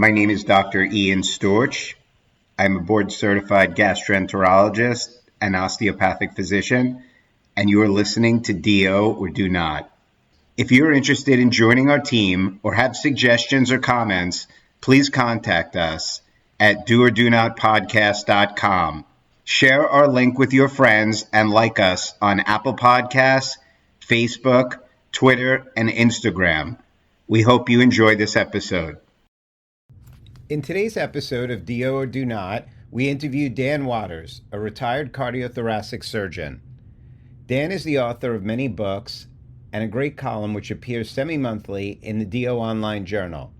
My name is Dr. Ian Storch. I'm a board-certified gastroenterologist and osteopathic physician, and you are listening to DO or Do Not. If you're interested in joining our team or have suggestions or comments, please contact us at doordonotpodcast.com. Share our link with your friends and like us on Apple Podcasts, Facebook, Twitter, and Instagram. We hope you enjoy this episode. In today's episode of Do or Do Not, we interviewed Dan Waters, a retired cardiothoracic surgeon. Dan is the author of many books and a great column which appears semi-monthly in the DO Online Journal.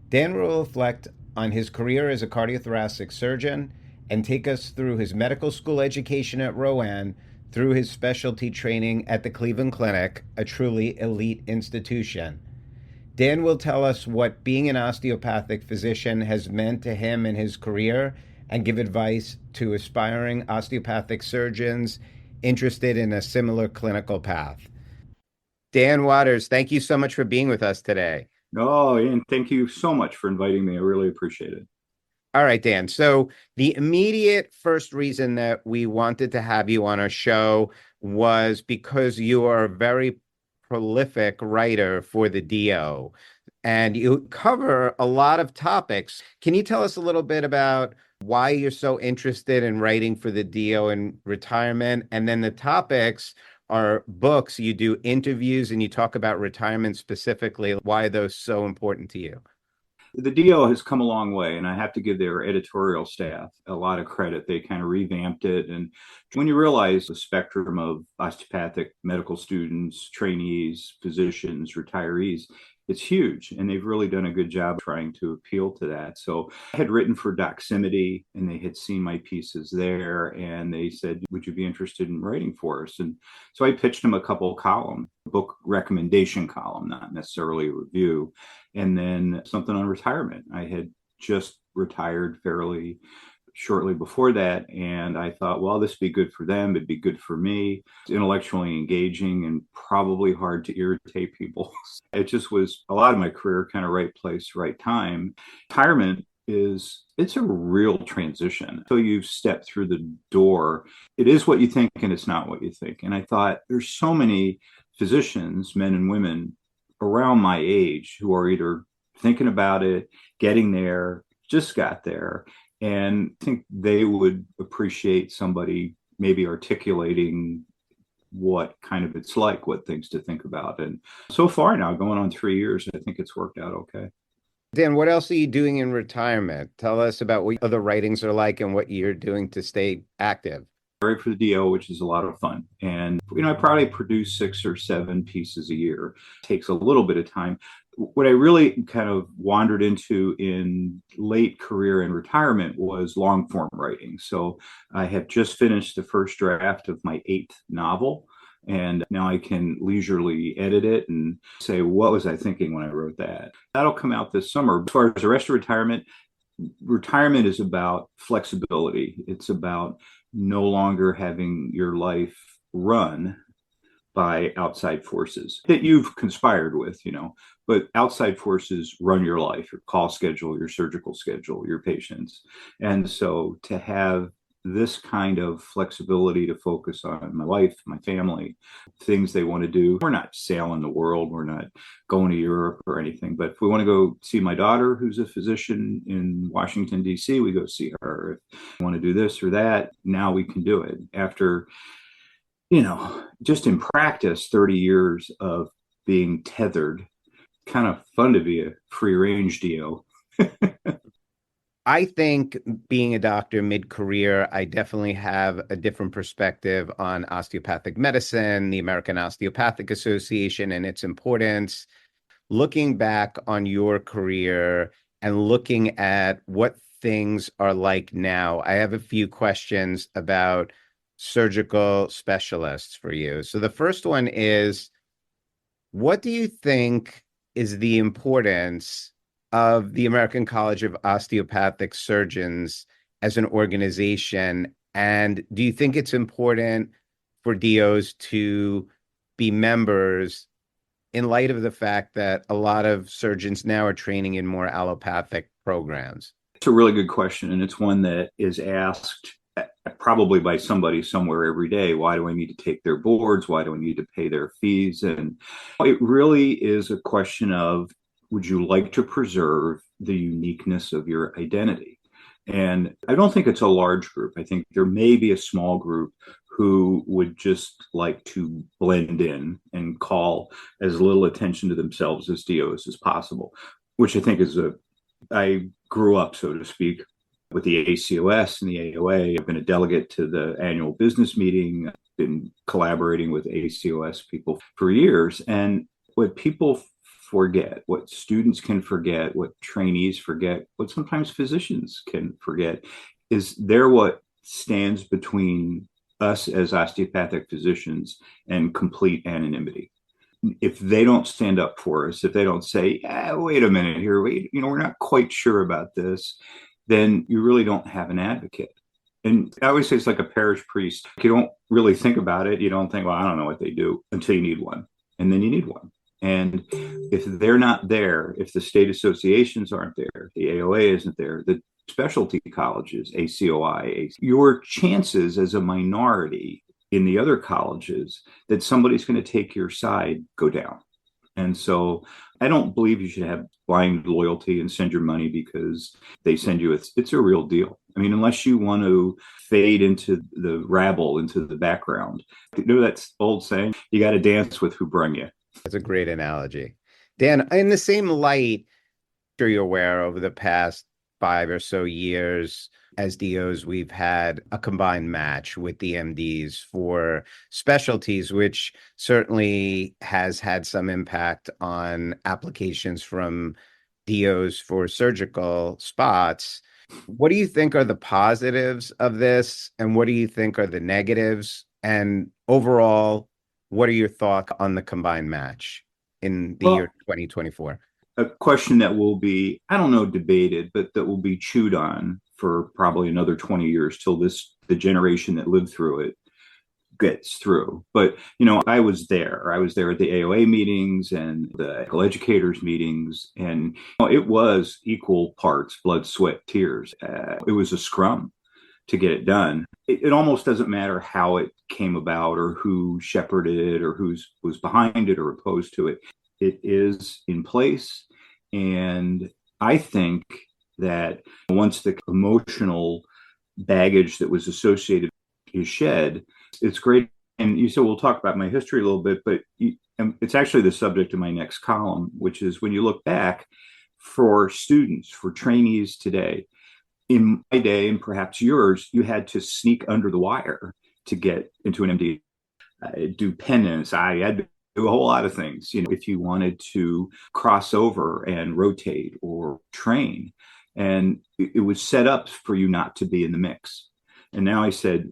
Dan will reflect on his career as a cardiothoracic surgeon and take us through his medical school education at Rowan through his specialty training at the Cleveland Clinic, a truly elite institution. Dan will tell us what being an osteopathic physician has meant to him in his career and give advice to aspiring osteopathic surgeons interested in a similar clinical path. Dan Waters, thank you so much for being with us today. Oh, and thank you so much for inviting me. I really appreciate it. All right, Dan. So the immediate first reason that we wanted to have you on our show was because you are a very prolific writer for the DO, and you cover a lot of topics. Can you tell us a little bit about why you're so interested in writing for the DO in retirement? And then the topics are books, you do interviews, and you talk about retirement specifically. Why are those so important to you? The DO has come a long way, and I have to give their editorial staff a lot of credit. They kind of revamped it. And when you realize the spectrum of osteopathic medical students, trainees, physicians, retirees, it's huge. And they've really done a good job trying to appeal to that. So I had written for Doximity, and they had seen my pieces there. And they said, would you be interested in writing for us? And so I pitched them a couple of columns, book recommendation column, not necessarily a review. And then something on retirement. I had just retired fairly shortly before that. And I thought, well, this would be good for them. It'd be good for me. It's intellectually engaging and probably hard to irritate people. It just was a lot of my career, kind of right place, right time. Retirement it's a real transition. So you've stepped through the door. It is what you think and it's not what you think. And I thought there's so many physicians, men and women around my age who are either thinking about it, getting there, just got there. And I think they would appreciate somebody maybe articulating what kind of it's like, what things to think about. And so far now, going on 3 years, I think it's worked out okay. Dan, what else are you doing in retirement? Tell us about what other writings are like and what you're doing to stay active. Write for the DO, which is a lot of fun. And, I probably produce 6 or 7 pieces a year. It takes a little bit of time. What I really kind of wandered into in late career and retirement was long form writing. So I have just finished the first draft of my 8th novel. And now I can leisurely edit it and say, what was I thinking when I wrote that? That'll come out this summer. As far as the rest of retirement is about flexibility. It's about no longer having your life run by outside forces that you've conspired with, but outside forces run your life, your call schedule, your surgical schedule, your patients. And so to have this kind of flexibility to focus on my wife, my family, things they want to do. We're not sailing the world. We're not going to Europe or anything. But if we want to go see my daughter, who's a physician in Washington, D.C., we go see her. If we want to do this or that, now we can do it. After, just in practice, 30 years of being tethered, kind of fun to be a free range DO. I think being a doctor mid-career, I definitely have a different perspective on osteopathic medicine, the American Osteopathic Association, and its importance. Looking back on your career and looking at what things are like now, I have a few questions about surgical specialists for you. So the first one is, what do you think is the importance of the American College of Osteopathic Surgeons as an organization? And do you think it's important for DOs to be members in light of the fact that a lot of surgeons now are training in more allopathic programs? It's a really good question, and it's one that is asked probably by somebody somewhere every day. Why do I need to take their boards? Why do I need to pay their fees? And it really is a question of, would you like to preserve the uniqueness of your identity? And I don't think it's a large group. I think there may be a small group who would just like to blend in and call as little attention to themselves as DOs as possible, which I think is I grew up, so to speak, with the ACOS and the AOA. I've been a delegate to the annual business meeting, I've been collaborating with ACOS people for years. And what people forget, what students can forget, what trainees forget, what sometimes physicians can forget, is they're what stands between us as osteopathic physicians and complete anonymity. If they don't stand up for us, if they don't say, wait a minute here, we're not quite sure about this, then you really don't have an advocate. And I always say it's like a parish priest. You don't really think about it. You don't think, well, I don't know what they do, until you need one. And then you need one. And if they're not there, if the state associations aren't there, the AOA isn't there, the specialty colleges, ACOI, your chances as a minority in the other colleges that somebody's going to take your side go down. And so I don't believe you should have blind loyalty and send your money because they send you. It's a real deal. I mean, unless you want to fade into the rabble, into the background. You know that old saying, you got to dance with who brung you. That's a great analogy. Dan, in the same light, sure you're aware over the past 5 or so years, as DOs, we've had a combined match with the MDs for specialties, which certainly has had some impact on applications from DOs for surgical spots. What do you think are the positives of this? And what do you think are the negatives? And overall, what are your thoughts on the combined match in the year 2024? A question that will be, I don't know, debated, but that will be chewed on for probably another 20 years till the generation that lived through it gets through. But, I was there. I was there at the AOA meetings and the medical educators meetings, and it was equal parts blood, sweat, tears. It was a scrum to get it done. It almost doesn't matter how it came about or who shepherded it or who was behind it or opposed to it. It is in place. And I think that once the emotional baggage that was associated is shed, it's great. And you said, we'll talk about my history a little bit, but it's actually the subject of my next column, which is when you look back for students, for trainees today, in my day, and perhaps yours, you had to sneak under the wire to get into an MD, do penance. I had to do a whole lot of things, if you wanted to cross over and rotate or train. And it was set up for you not to be in the mix. And now I said,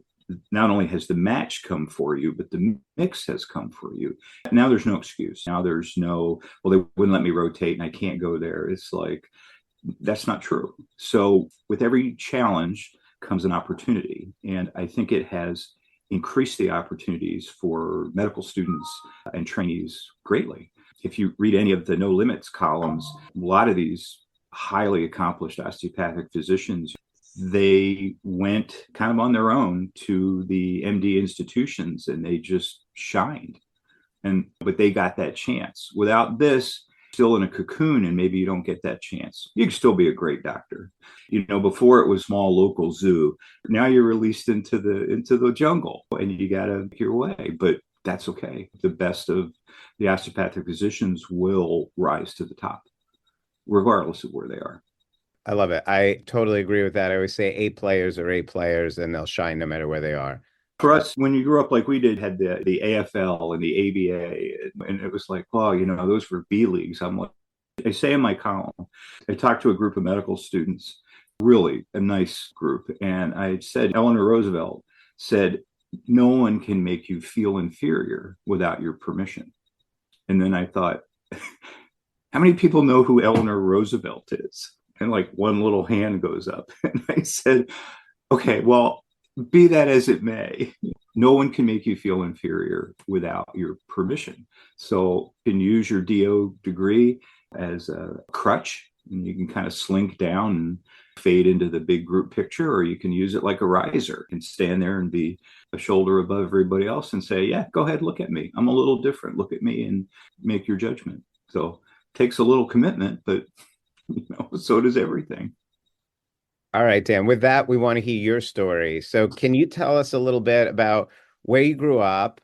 not only has the match come for you, but the mix has come for you. Now there's no excuse. Now there's no, well, they wouldn't let me rotate and I can't go there. It's like, that's not true. So with every challenge comes an opportunity. And I think it has increased the opportunities for medical students and trainees greatly. If you read any of the No Limits columns, a lot of these highly accomplished osteopathic physicians, they went kind of on their own to the MD institutions and they just shined. But they got that chance. Without this, still in a cocoon, and maybe you don't get that chance. You can still be a great doctor. Before it was small local zoo. Now you're released into the jungle and you got to make your way. But that's okay. The best of the osteopathic physicians will rise to the top, regardless of where they are. I love it. I totally agree with that. I always say A players are A players and they'll shine no matter where they are. For us, when you grew up like we did, had the AFL and the ABA, and it was like, wow, those were B leagues. I'm like, I say in my column, I talked to a group of medical students, really a nice group. And I said, Eleanor Roosevelt said, no one can make you feel inferior without your permission. And then I thought, how many people know who Eleanor Roosevelt is? And like one little hand goes up. And I said, okay, well, be that as it may, no one can make you feel inferior without your permission. So you can use your DO degree as a crutch, and you can kind of slink down and fade into the big group picture, or you can use it like a riser and stand there and be a shoulder above everybody else and say, yeah, go ahead, look at me. I'm a little different. Look at me and make your judgment. So it takes a little commitment, but so does everything. All right, Dan, with that, we want to hear your story. So can you tell us a little bit about where you grew up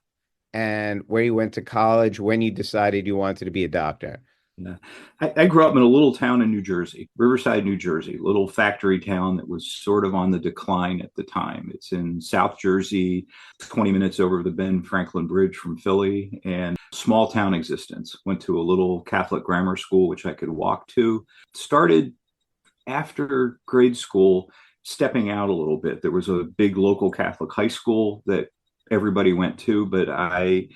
and where you went to college, when you decided you wanted to be a doctor? Yeah. I grew up in a little town in New Jersey, Riverside, New Jersey, little factory town that was sort of on the decline at the time. It's in South Jersey, 20 minutes over the Ben Franklin Bridge from Philly, and small town existence. Went to a little Catholic grammar school, which I could walk to. Started after grade school, stepping out a little bit. There was a big local Catholic high school that everybody went to, but I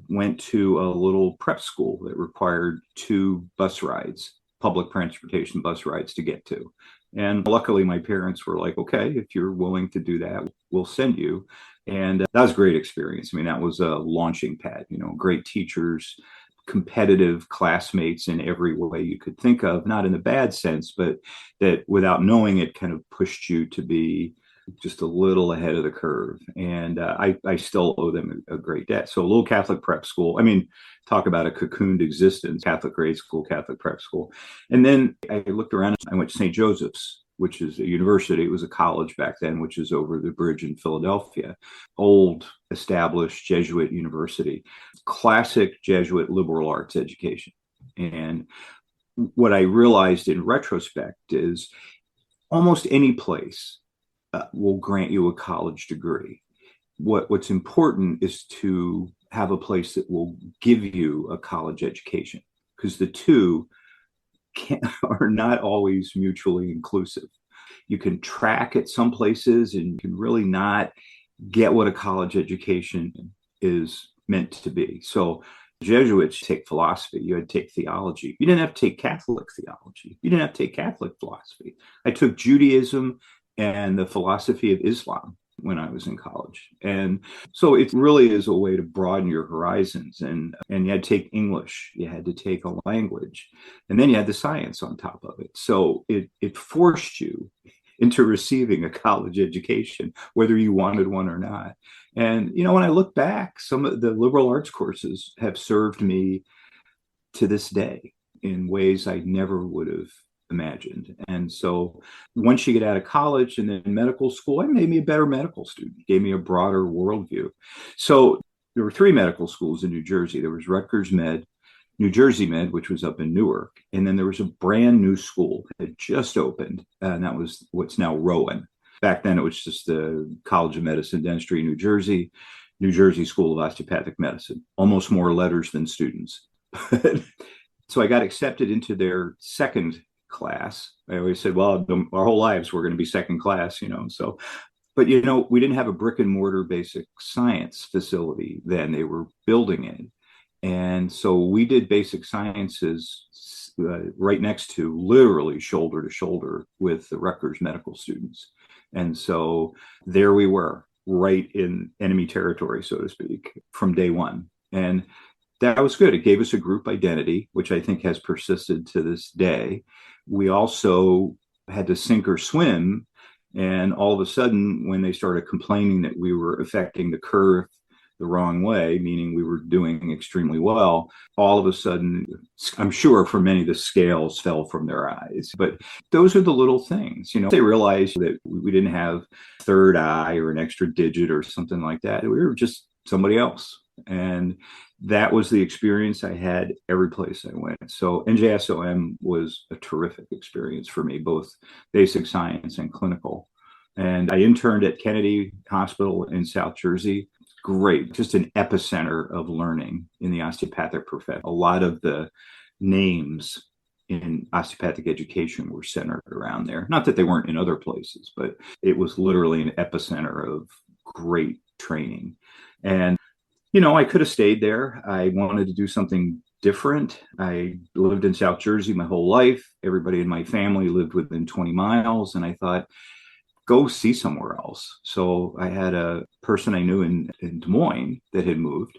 went to a little prep school that required 2 bus rides, public transportation bus rides to get to. And luckily, my parents were like, okay, if you're willing to do that, we'll send you. And that was a great experience. I mean, that was a launching pad, great teachers, competitive classmates in every way you could think of, not in a bad sense, but that without knowing it kind of pushed you to be just a little ahead of the curve. And I still owe them a great debt. So a little Catholic prep school. I mean, talk about a cocooned existence, Catholic grade school, Catholic prep school. And then I looked around, I went to St. Joseph's, which is a university. It was a college back then, which is over the bridge in Philadelphia. Old, established Jesuit university, classic Jesuit liberal arts education. And what I realized in retrospect is almost any place will grant you a college degree. What's important is to have a place that will give you a college education, because the two are not always mutually inclusive. You can track at some places and you can really not get what a college education is meant to be. So Jesuits take philosophy. You had to take theology. You didn't have to take Catholic theology. You didn't have to take Catholic philosophy. I took Judaism and the philosophy of Islam when I was in college. And so it really is a way to broaden your horizons. And you had to take English, you had to take a language, and then you had the science on top of it. So it forced you into receiving a college education, whether you wanted one or not. And, when I look back, some of the liberal arts courses have served me to this day in ways I never would have imagined. And so once you get out of college and then medical school, it made me a better medical student, gave me a broader worldview. So there were 3 medical schools in New Jersey. There was Rutgers Med, New Jersey Med, which was up in Newark. And then there was a brand new school that had just opened, and that was what's now Rowan. Back then, it was just the College of Medicine, Dentistry, New Jersey School of Osteopathic Medicine, almost more letters than students. So I got accepted into their second class. I always said, well, our whole lives we're going to be second class, So, but we didn't have a brick and mortar basic science facility then. They were building it, and so we did basic sciences right next to, literally shoulder to shoulder, with the Rutgers medical students. And so there we were, right in enemy territory, so to speak, from day one. And that was good. It gave us a group identity, which I think has persisted to this day. We also had to sink or swim. And all of a sudden, when they started complaining that we were affecting the curve the wrong way, meaning we were doing extremely well, all of a sudden, I'm sure for many, the scales fell from their eyes. But those are the little things. They realized that we didn't have third eye or an extra digit or something like that. We were just somebody else. And that was the experience I had every place I went. So NJSOM was a terrific experience for me, both basic science and clinical. And I interned at Kennedy Hospital in South Jersey. Great, just an epicenter of learning in the osteopathic profession. A lot of the names in osteopathic education were centered around there. Not that they weren't in other places, but it was literally an epicenter of great training. And I could have stayed there. I wanted to do something different. I lived in South Jersey my whole life. Everybody in my family lived within 20 miles. And I thought, go see somewhere else. So I had a person I knew in Des Moines that had moved,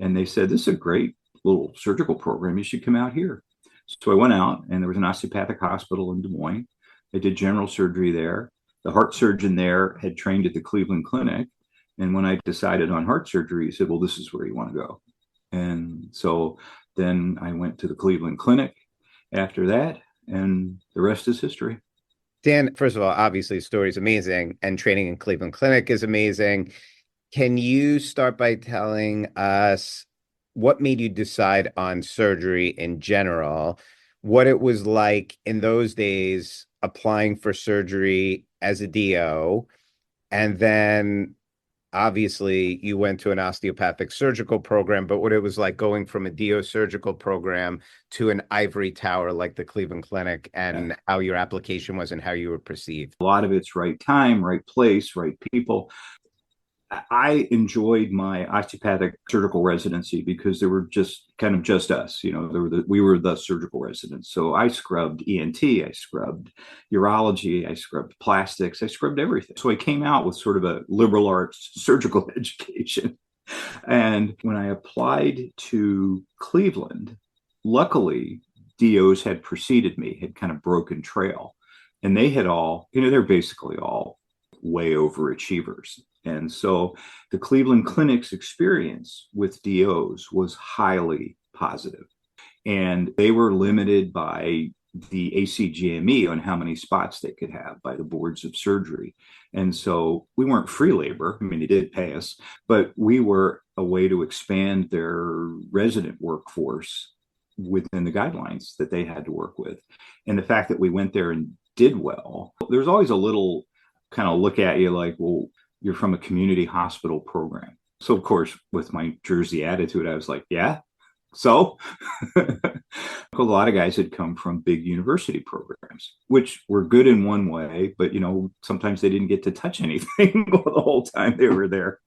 and they said, this is a great little surgical program. You should come out here. So I went out, and there was an osteopathic hospital in Des Moines. I did general surgery there. The heart surgeon there had trained at the Cleveland Clinic. And when I decided on heart surgery, he said, well, this is where you want to go. And so then I went to the Cleveland Clinic after that, and the rest is history. Dan, first of all, obviously, the story is amazing, and training in Cleveland Clinic is amazing. Can you start by telling us what made you decide on surgery in general, what it was like in those days applying for surgery as a DO, and then obviously you went to an osteopathic surgical program, but what it was like going from a DO surgical program to an ivory tower like the Cleveland Clinic, and how your application was and how you were perceived. A lot of it's right time, right place, right people. I enjoyed my osteopathic surgical residency because there were just us, we were the surgical residents. So I scrubbed ENT, I scrubbed urology, I scrubbed plastics, I scrubbed everything. So I came out with sort of a liberal arts surgical education. And when I applied to Cleveland, luckily DOs had preceded me, had kind of broken trail. And they had all, they're basically all way overachievers. And so the Cleveland Clinic's experience with DOs was highly positive. And they were limited by the ACGME on how many spots they could have by the boards of surgery. And so we weren't free labor. I mean, they did pay us, but we were a way to expand their resident workforce within the guidelines that they had to work with. And the fact that we went there and did well, there's always a little kind of look at you like, well, you're from a community hospital program. So, of course, with my Jersey attitude, I was like, yeah. So a lot of guys had come from big university programs, which were good in one way, but, sometimes they didn't get to touch anything the whole time they were there.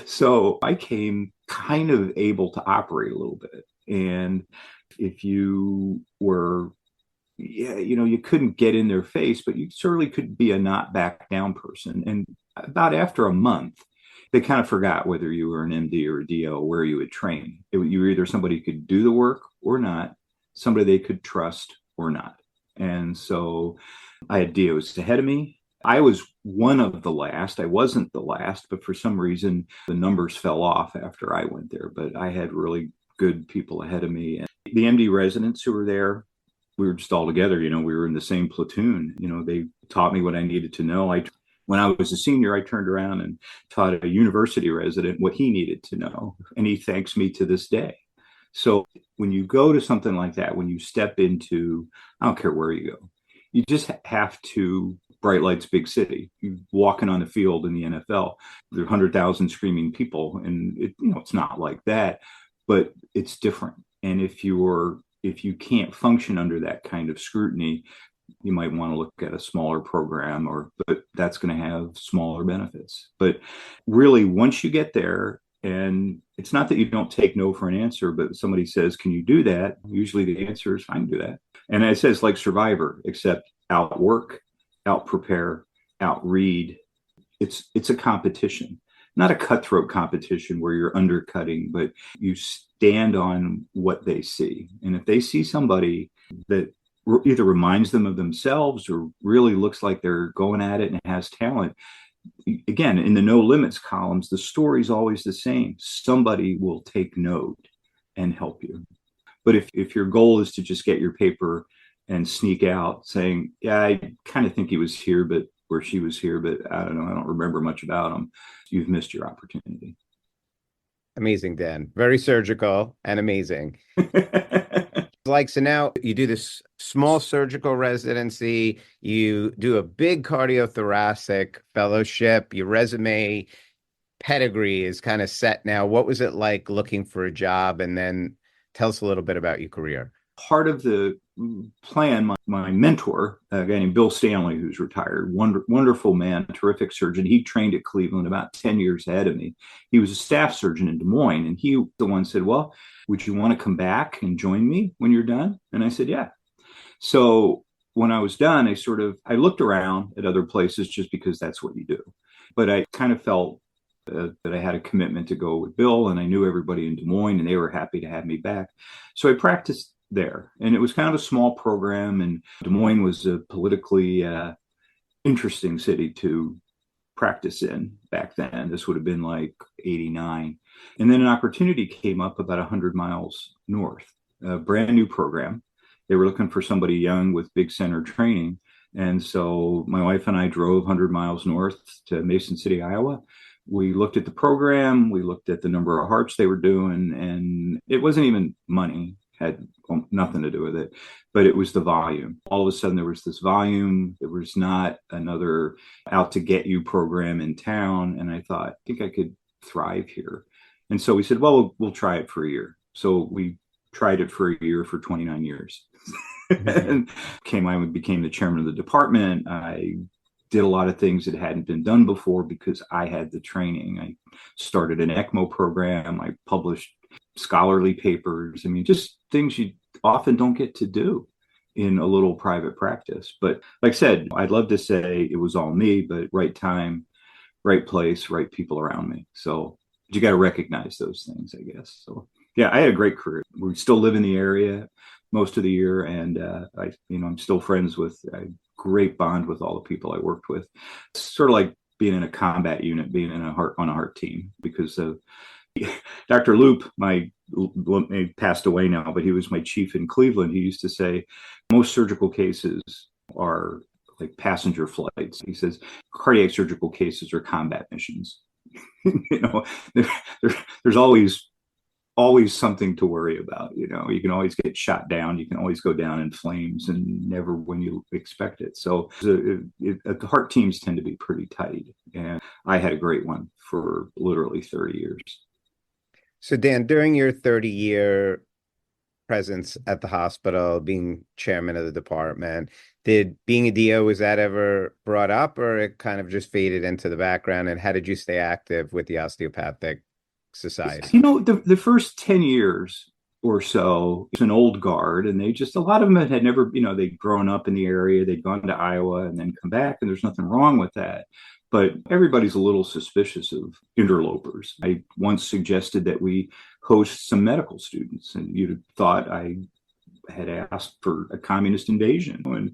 So I came kind of able to operate a little bit. And if you were you couldn't get in their face, but you certainly could be a not back down person. And about after a month, they kind of forgot whether you were an MD or a DO, where you would train. You were either somebody who could do the work or not, somebody they could trust or not. And so I had DOs ahead of me. I was one of the last. I wasn't the last, but for some reason, the numbers fell off after I went there. But I had really good people ahead of me. And the MD residents who were there, we were just all together, we were in the same platoon. They taught me what I needed to know. When I was a senior, I turned around and taught a university resident what he needed to know. And he thanks me to this day. So when you go to something like that, when you step into, I don't care where you go, you just have to, bright lights, big city. You're walking on the field in the NFL, there are 100,000 screaming people. And it's not like that, but it's different. And if you can't function under that kind of scrutiny, you might want to look at a smaller program, but that's going to have smaller benefits. But really, once you get there, and it's not that you don't take no for an answer, but somebody says, can you do that? Usually the answer is, I can do that. And it says like Survivor, except outwork, out prepare, out read. It's a competition, not a cutthroat competition where you're undercutting, but you stand on what they see. And if they see somebody that either reminds them of themselves or really looks like they're going at it and has talent, again, in the no limits columns, the story's always the same. Somebody will take note and help you. But if your goal is to just get your paper and sneak out saying, yeah, I kind of think he was here, but where she was here, but I don't know, I don't remember much about him, you've missed your opportunity. Amazing, Dan. Very surgical and amazing. So now you do this small surgical residency, you do a big cardiothoracic fellowship, your resume pedigree is kind of set now. What was it like looking for a job? And then tell us a little bit about your career. Part of the plan, my mentor, a guy named Bill Stanley, who's retired, wonderful man, terrific surgeon. He trained at Cleveland about 10 years ahead of me. He was a staff surgeon in Des Moines, and he the one said, well, would you want to come back and join me when you're done? And I said, yeah. So when I was done, I looked around at other places just because that's what you do. But I kind of felt that I had a commitment to go with Bill, and I knew everybody in Des Moines, and they were happy to have me back. So I practiced there, and it was kind of a small program, and Des Moines was a politically interesting city to practice in back then. This would have been like 89. And then an opportunity came up about 100 miles north, a brand new program. They were looking for somebody young with big center training. And so my wife and I drove 100 miles north to Mason City, Iowa. We looked at the program, we looked at the number of hearts they were doing, and it wasn't even money, had nothing to do with it, but it was the volume. All of a sudden there was this volume. There was not another out to get you program in town. And I thought, I think I could thrive here. And so we said, well, we'll try it for a year. So we tried it for a year for 29 years. And I became the chairman of the department. I did a lot of things that hadn't been done before because I had the training. I started an ECMO program. I published scholarly papers. I mean, just things you often don't get to do in a little private practice. But like I said, I'd love to say it was all me, but right time, right place, right people around me. So you got to recognize those things, I guess. So yeah, I had a great career. We still live in the area most of the year, and I'm still friends with a great bond with all the people I worked with. It's sort of like being in a combat unit, being on a heart team, because of Dr. Loop, he passed away now, but he was my chief in Cleveland. He used to say most surgical cases are like passenger flights. He says cardiac surgical cases are combat missions. There's always something to worry about. You can always get shot down. You can always go down in flames, and never when you expect it. So the heart teams tend to be pretty tight. And I had a great one for literally 30 years. So Dan, during your 30-year presence at the hospital, being chairman of the department, did being a DO, was that ever brought up, or it kind of just faded into the background? And how did you stay active with the Osteopathic Society? The first 10 years or so, it's an old guard, and a lot of them had never, they'd grown up in the area, they'd gone to Iowa and then come back, and there's nothing wrong with that. But everybody's a little suspicious of interlopers. I once suggested that we host some medical students, and you'd have thought I had asked for a communist invasion.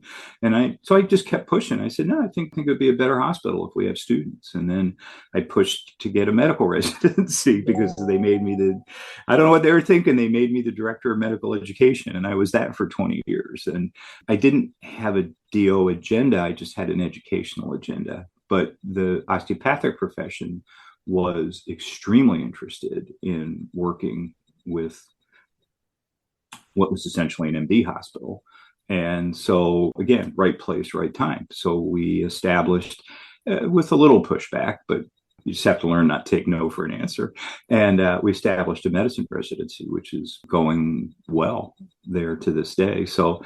So I just kept pushing. I said, no, I think it would be a better hospital if we have students. And then I pushed to get a medical residency because they made me I don't know what they were thinking. They made me the director of medical education. And I was that for 20 years. And I didn't have a DO agenda. I just had an educational agenda. But the osteopathic profession was extremely interested in working with what was essentially an MD hospital. And so, again, right place, right time. So we established, with a little pushback, but you just have to learn not to take no for an answer. And we established a medicine residency, which is going well there to this day. So,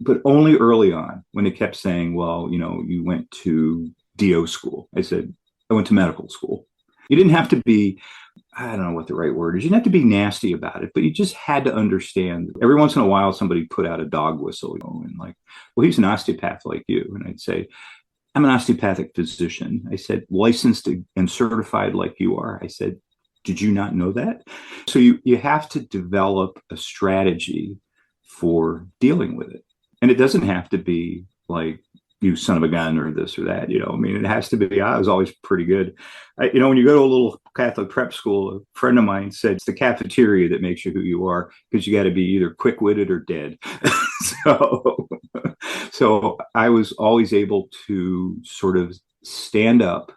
but only early on, when they kept saying, well, you went to DO school. I said, I went to medical school. You didn't have to be, I don't know what the right word is. You didn't have to be nasty about it, but you just had to understand. Every once in a while, somebody put out a dog whistle, and like, well, he's an osteopath like you. And I'd say, I'm an osteopathic physician. I said, licensed and certified like you are. I said, did you not know that? So you have to develop a strategy for dealing with it. And it doesn't have to be like, you son of a gun or this or that, it has to be. I was always pretty good. When you go to a little Catholic prep school, a friend of mine said it's the cafeteria that makes you who you are, because you got to be either quick-witted or dead. So I was always able to sort of stand up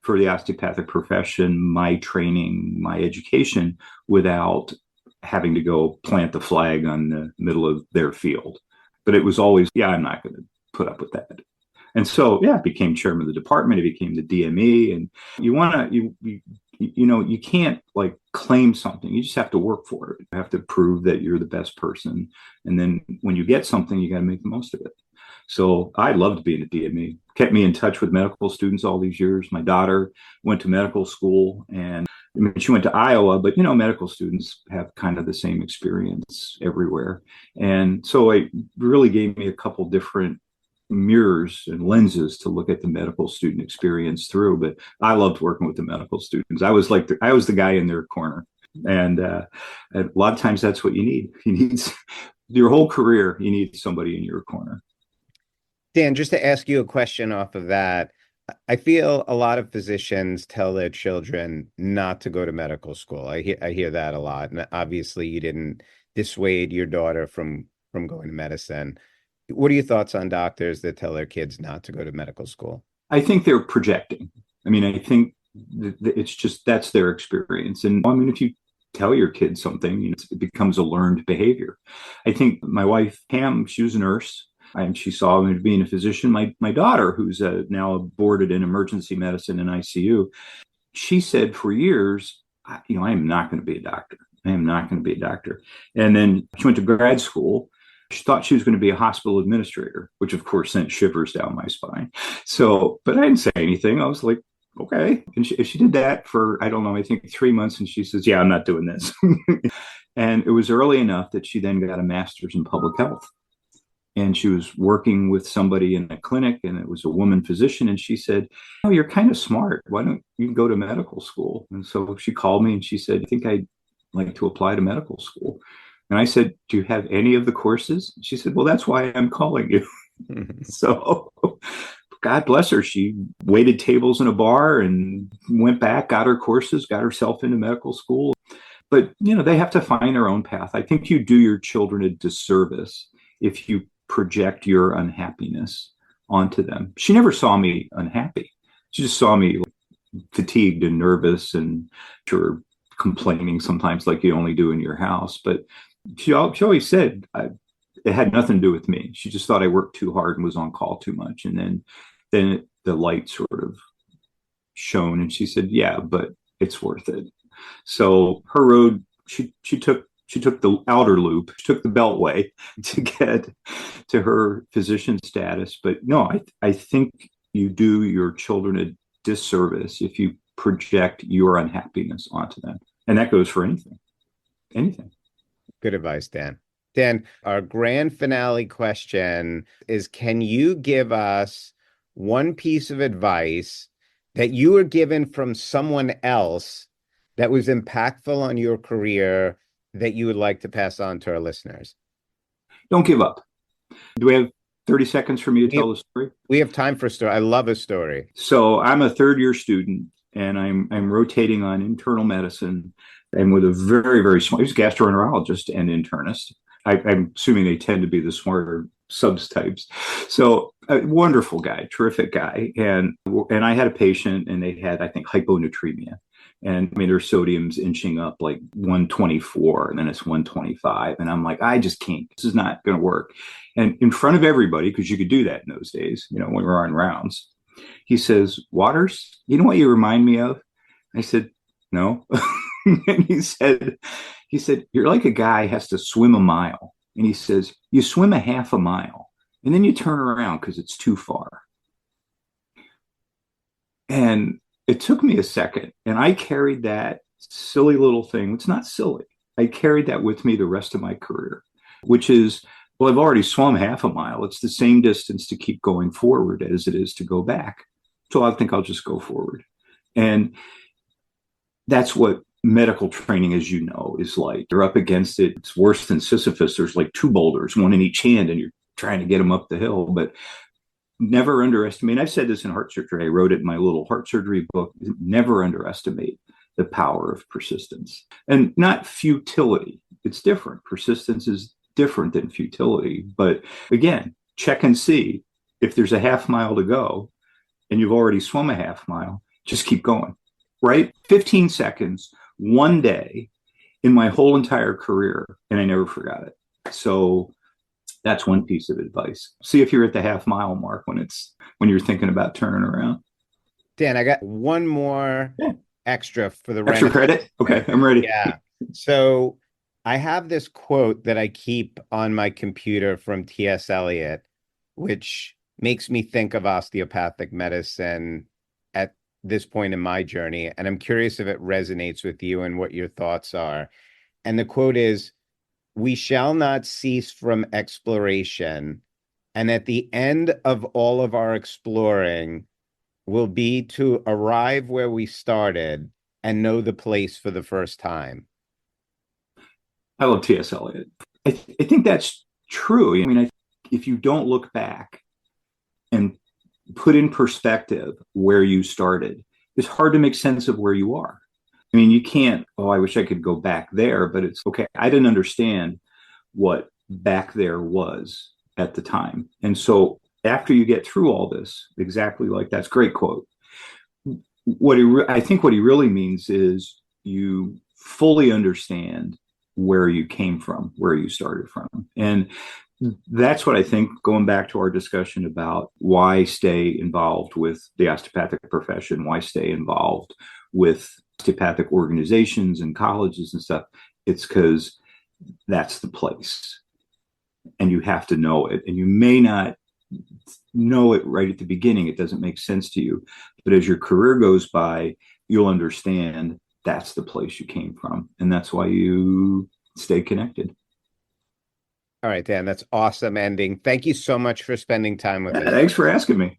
for the osteopathic profession, my training, my education, without having to go plant the flag on the middle of their field. But it was always, I'm not going to put up with that. And so, I became chairman of the department. I became the DME. And you can't like claim something. You just have to work for it. You have to prove that you're the best person. And then when you get something, you got to make the most of it. So I loved being at DME. Kept me in touch with medical students all these years. My daughter went to medical school, and I mean, she went to Iowa, but medical students have kind of the same experience everywhere. And so it really gave me a couple different mirrors and lenses to look at the medical student experience through. But I loved working with the medical students. I was I was the guy in their corner. And a lot of times that's what you need. You need your whole career, you need somebody in your corner. Dan, just to ask you a question off of that, I feel a lot of physicians tell their children not to go to medical school. I hear that a lot. And obviously you didn't dissuade your daughter from going to medicine. What are your thoughts on doctors that tell their kids not to go to medical school? I think they're projecting. I mean, I think it's just that's their experience. And I mean, if you tell your kids something, it becomes a learned behavior. I think my wife, Pam, she was a nurse. And she saw me being a physician. My daughter, who's now boarded in emergency medicine and ICU, she said for years, I am not going to be a doctor. I am not going to be a doctor. And then she went to grad school. She thought she was going to be a hospital administrator, which of course sent shivers down my spine. So, but I didn't say anything. I was like, okay. And she did that for, I don't know, I think 3 months. And she says, yeah, I'm not doing this. And it was early enough that she then got a master's in public health. And she was working with somebody in a clinic, and it was a woman physician. And she said, oh, you're kind of smart. Why don't you go to medical school? And so she called me and she said, I think I'd like to apply to medical school. And I said, do you have any of the courses? She said, well, that's why I'm calling you. So God bless her. She waited tables in a bar and went back, got her courses, got herself into medical school. But, they have to find their own path. I think you do your children a disservice if you project your unhappiness onto them. She never saw me unhappy. She just saw me fatigued and nervous and sure complaining sometimes like you only do in your house. But she always said it had nothing to do with me. She just thought I worked too hard and was on call too much. And then the light sort of shone and she said, yeah, but it's worth it. So her road, she took the outer loop, she took the beltway to get to her physician status. But no, I think you do your children a disservice if you project your unhappiness onto them. And that goes for anything. Good advice, Dan. Dan, our grand finale question is, can you give us one piece of advice that you were given from someone else that was impactful on your career that you would like to pass on to our listeners? Don't give up. Do we have 30 seconds for me to tell the story? We have time for a story. I love a story. So I'm a third-year student, and I'm rotating on internal medicine, and with a very, very smart, he's a gastroenterologist and internist. I'm assuming they tend to be the smarter subtypes. So a wonderful guy, terrific guy. And I had a patient, and they had, I think, hyponatremia. And I mean, their sodium's inching up like 124, and then it's 125. And I'm like, I just can't. This is not going to work. And in front of everybody, because you could do that in those days, when we were on rounds, he says, Waters, you know what you remind me of? I said, no. And he said, you're like a guy has to swim a mile. And he says, you swim a half a mile, and then you turn around because it's too far. And it took me a second, and I carried that silly little thing. It's not silly. I carried that with me the rest of my career, which is, well, I've already swum half a mile. It's the same distance to keep going forward as it is to go back. So I think I'll just go forward. And that's what medical training, as you know, is like. You're up against it. It's worse than Sisyphus. There's like two boulders, one in each hand, and you're trying to get them up the hill. But never underestimate. I've said this in heart surgery. I wrote it in my little heart surgery book. Never underestimate the power of persistence, and not futility. It's different. Persistence is different than futility. But again, check and see if there's a half mile to go and you've already swum a half mile, just keep going, right? 15 seconds, one day in my whole entire career. And I never forgot it. So that's one piece of advice. See if you're at the half mile mark when you're thinking about turning around. Dan, I got one more extra for the extra credit. Okay, I'm ready. Yeah. So I have this quote that I keep on my computer from T.S. Eliot, which makes me think of osteopathic medicine at this point in my journey. And I'm curious if it resonates with you and what your thoughts are. And the quote is, "We shall not cease from exploration. And at the end of all of our exploring will be to arrive where we started and know the place for the first time." I love T.S. Eliot. I think that's true. I mean, if you don't look back and put in perspective where you started, it's hard to make sense of where you are. I mean, you can't, oh, I wish I could go back there, but it's okay. I didn't understand what back there was at the time. And so after you get through all this, exactly like that's great quote. I think what he really means is you fully understand where you came from, where you started from. And that's what I think, going back to our discussion about why stay involved with the osteopathic profession, why stay involved with osteopathic organizations and colleges and stuff, it's because that's the place. And you have to know it. And you may not know it right at the beginning. It doesn't make sense to you. But as your career goes by, you'll understand that's the place you came from. And that's why you stay connected. All right, Dan, that's awesome ending. Thank you so much for spending time with us. Thanks for asking me.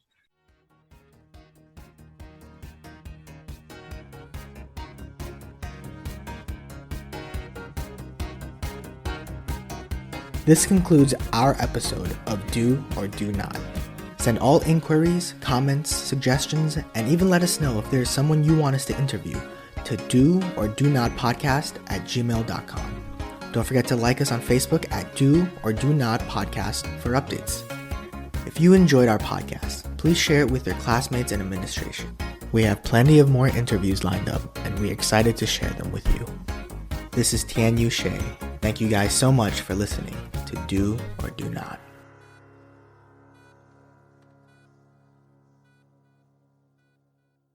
This concludes our episode of Do or Do Not. Send all inquiries, comments, suggestions, and even let us know if there's someone you want us to interview to doordonotpodcast@gmail.com. Don't forget to like us on Facebook at Do or Do Not Podcast for updates. If you enjoyed our podcast, please share it with your classmates and administration. We have plenty of more interviews lined up, and we're excited to share them with you. This is Tian Yu Shea. Thank you guys so much for listening to Do or Do Not.